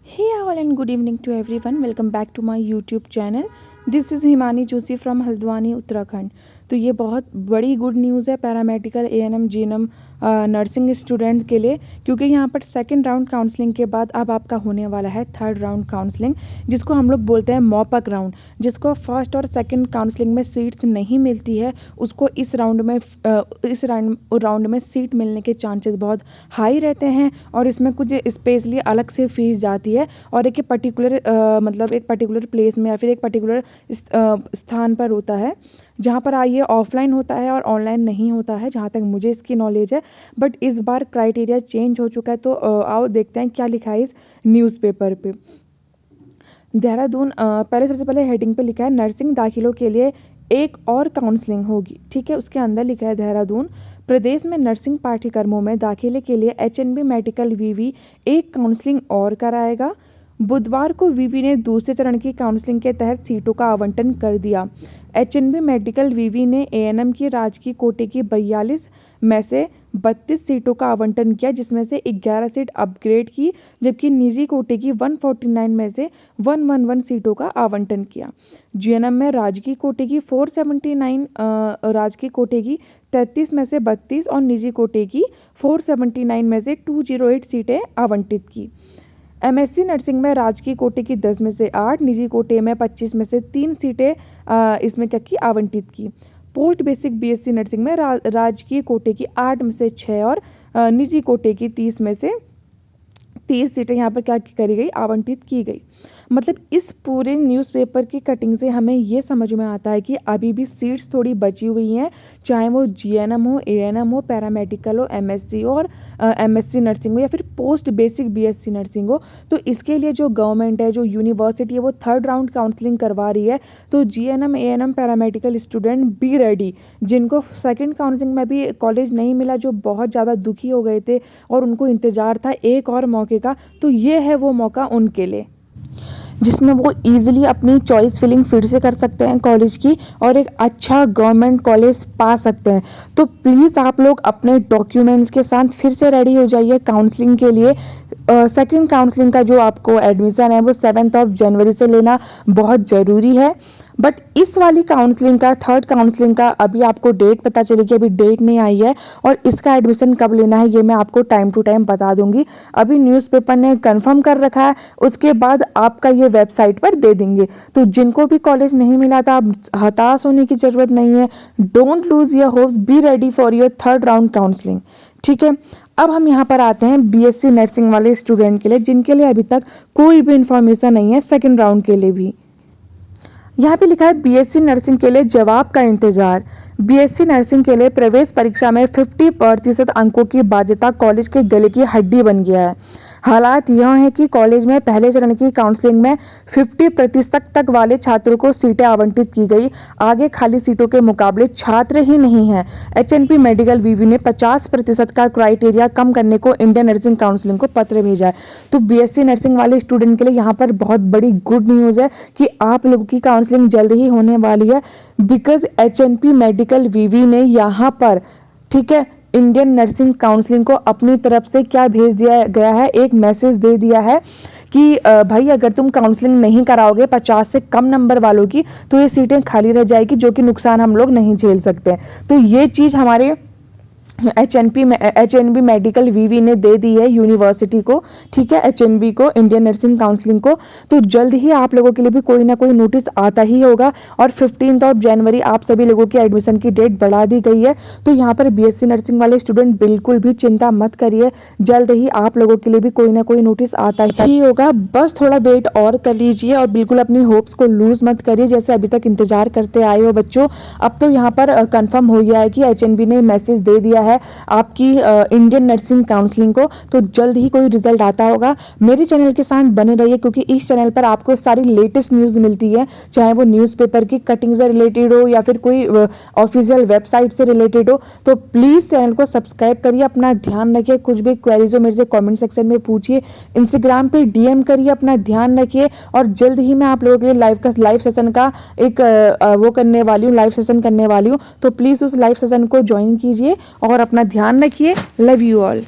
Hey all and good evening to everyone. Welcome back to my YouTube channel. This is Himani Joshi from Haldwani Uttarakhand. तो ये बहुत बड़ी good news है paramedical ANM GNM nursing student के लिए, क्योंकि यहाँ पर सेकंड राउंड काउंसलिंग के बाद अब आपका होने वाला है थर्ड राउंड काउंसलिंग, जिसको हम लोग बोलते हैं मॉपअप राउंड। जिसको फर्स्ट और सेकंड काउंसलिंग में सीट्स नहीं मिलती है उसको इस राउंड में सीट मिलने के चांसेस बहुत हाई रहते हैं, और इसमें कुछ स्पेशली अलग से फीस जाती है और एक पर्टिकुलर प्लेस में या फिर एक पर्टिकुलर स्थान पर होता है, जहाँ पर ये ऑफलाइन होता है और ऑनलाइन नहीं होता है, जहाँ तक मुझे इसकी नॉलेज है। बट इस बार क्राइटेरिया चेंज हो चुका है, तो आओ देखते हैं क्या लिखा है इस न्यूज़पेपर पे। देहरादून पहले सबसे पहले हेडिंग पे लिखा है नर्सिंग दाखिलों के लिए एक और काउंसलिंग होगी। ठीक है, उसके अंदर लिखा है देहरादून प्रदेश में नर्सिंग पाठ्यक्रमों में दाखिले के लिए एचएनबी मेडिकल वीवी एक काउंसलिंग और कराएगा। बुधवार को वीवी ने दूसरे चरण की काउंसलिंग के तहत सीटों का आवंटन कर दिया। एचएनबी मेडिकल वीवी ने एएनएम की राजकीय कोटे की 42 में से 32 सीटों का आवंटन किया, जिसमें से 11 सीट अपग्रेड की, जबकि निजी कोटे की 149 में से 111 सीटों का आवंटन किया। जीएनएम में राजकीय कोटे की 479, राजकीय कोटे की 33 में से 32 और निजी कोटे की 479 में से 208 सीटें आवंटित की। एमएससी नर्सिंग में राजकीय कोटे की 10 में से 8, निजी कोटे में 25 में से 3 सीटें इसमें क्या की आवंटित की। पोस्ट बेसिक बीएससी नर्सिंग में राजकीय कोटे की 8 में से 6 और निजी कोटे की 30 में से 30 सीटें यहाँ पर क्या करी गई, आवंटित की गई। मतलब इस पूरे न्यूज़पेपर की कटिंग से हमें ये समझ में आता है कि अभी भी सीट्स थोड़ी बची हुई हैं, चाहे वो जीएनएम हो, एएनएम हो, पैरामेडिकल हो, एमएससी हो और एमएससी नर्सिंग हो या फिर पोस्ट बेसिक बीएससी नर्सिंग हो। तो इसके लिए जो गवर्नमेंट है, जो यूनिवर्सिटी है, वो थर्ड राउंड काउंसलिंग करवा रही है। तो GNM ANM paramedical student be ready, जिनको सेकेंड काउंसलिंग में भी कॉलेज नहीं मिला, जो बहुत ज़्यादा दुखी हो गए थे और उनको इंतज़ार था एक और मौके का, तो ये है वो मौका उनके लिए, जिसमें वो ईजिली अपनी चॉइस फिलिंग फिर से कर सकते हैं कॉलेज की और एक अच्छा गवर्नमेंट कॉलेज पा सकते हैं। तो प्लीज़ आप लोग अपने डॉक्यूमेंट्स के साथ फिर से रेडी हो जाइए काउंसलिंग के लिए। सेकंड काउंसलिंग का जो आपको एडमिशन है वो 7 जनवरी से लेना बहुत ज़रूरी है। बट इस वाली काउंसलिंग का, थर्ड काउंसलिंग का अभी आपको डेट पता चलेगी, अभी डेट नहीं आई है, और इसका एडमिशन कब लेना है ये मैं आपको टाइम टू टाइम बता दूंगी। अभी न्यूज़पेपर ने कंफर्म कर रखा है, उसके बाद आपका ये वेबसाइट पर दे देंगे। तो जिनको भी कॉलेज नहीं मिला था, आप हताश होने की ज़रूरत नहीं है। Don't lose your hopes, be ready for your third round counselling. ठीक है, अब हम यहाँ पर आते हैं बीएससी नर्सिंग वाले स्टूडेंट के लिए, जिनके लिए अभी तक कोई भी इंफॉर्मेशन नहीं है सेकेंड राउंड के लिए भी। यहाँ पे लिखा है बीएससी नर्सिंग के लिए जवाब का इंतजार। बीएससी नर्सिंग के लिए प्रवेश परीक्षा में 50% अंकों की बाध्यता कॉलेज के गले की हड्डी बन गया है। हालात यह है कि कॉलेज में पहले चरण की काउंसलिंग में 50% तक वाले छात्रों को सीटें आवंटित की गई। आगे खाली सीटों के मुकाबले छात्र ही नहीं हैं। एचएनपी मेडिकल वीवी ने 50% का क्राइटेरिया कम करने को इंडियन नर्सिंग काउंसिलिंग को पत्र भेजा है। तो बीएससी नर्सिंग वाले स्टूडेंट के लिए यहाँ पर बहुत बड़ी गुड न्यूज़ है कि आप लोगों की काउंसलिंग जल्द ही होने वाली है, बिकॉज एचएनपी मेडिकल वीवी ने यहाँ पर, ठीक है, इंडियन नर्सिंग काउंसिलिंग को अपनी तरफ से क्या भेज दिया गया है, एक मैसेज दे दिया है कि भाई अगर तुम काउंसलिंग नहीं कराओगे 50 से कम नंबर वालों की, तो ये सीटें खाली रह जाएगी, जो कि नुकसान हम लोग नहीं झेल सकते। तो ये चीज़ हमारे एचएनबी मेडिकल वीवी ने दे दी है यूनिवर्सिटी को, ठीक है, एचएनबी को, इंडियन नर्सिंग काउंसिलिंग को। तो जल्द ही आप लोगों के लिए भी कोई ना कोई नोटिस आता ही होगा, और 15 जनवरी आप सभी लोगों की एडमिशन की डेट बढ़ा दी गई है। तो यहाँ पर बीएससी नर्सिंग वाले स्टूडेंट बिल्कुल भी चिंता मत करिए, जल्द ही आप लोगों के लिए भी कोई ना कोई नोटिस आता ही होगा। बस थोड़ा वेट और कर लीजिए और बिल्कुल अपनी होप्स को लूज मत करिए, जैसे अभी तक इंतजार करते आए हो बच्चों। अब तो यहाँ पर कंफर्म हो गया है कि एचएनबी ने मैसेज दे दिया है आपकी इंडियन नर्सिंग काउंसलिंग को, तो जल्द ही कोई रिजल्ट आता होगा। मेरे चैनल के साथ बने रहिए, क्योंकि इस चैनल पर आपको सारी लेटेस्ट न्यूज़ मिलती है, चाहे वो न्यूज़पेपर की कटिंग से रिलेटेड हो या फिर कोई ऑफिशियल वेबसाइट से रिलेटेड हो। तो प्लीज़ चैनल को सब्सक्राइब करिए, अपना ध्यान रखिए। कुछ भी क्वेरीज हो मेरे से कॉमेंट सेक्शन में पूछिए, इंस्टाग्राम पर डीएम करिए, अपना ध्यान रखिए। और जल्द ही मैं आप लोगों के लाइव सेशन का एक लाइव सेशन करने वाली हूँ, तो प्लीज़ उस लाइव सेशन को ज्वाइन कीजिए और अपना ध्यान रखिए। Love you all.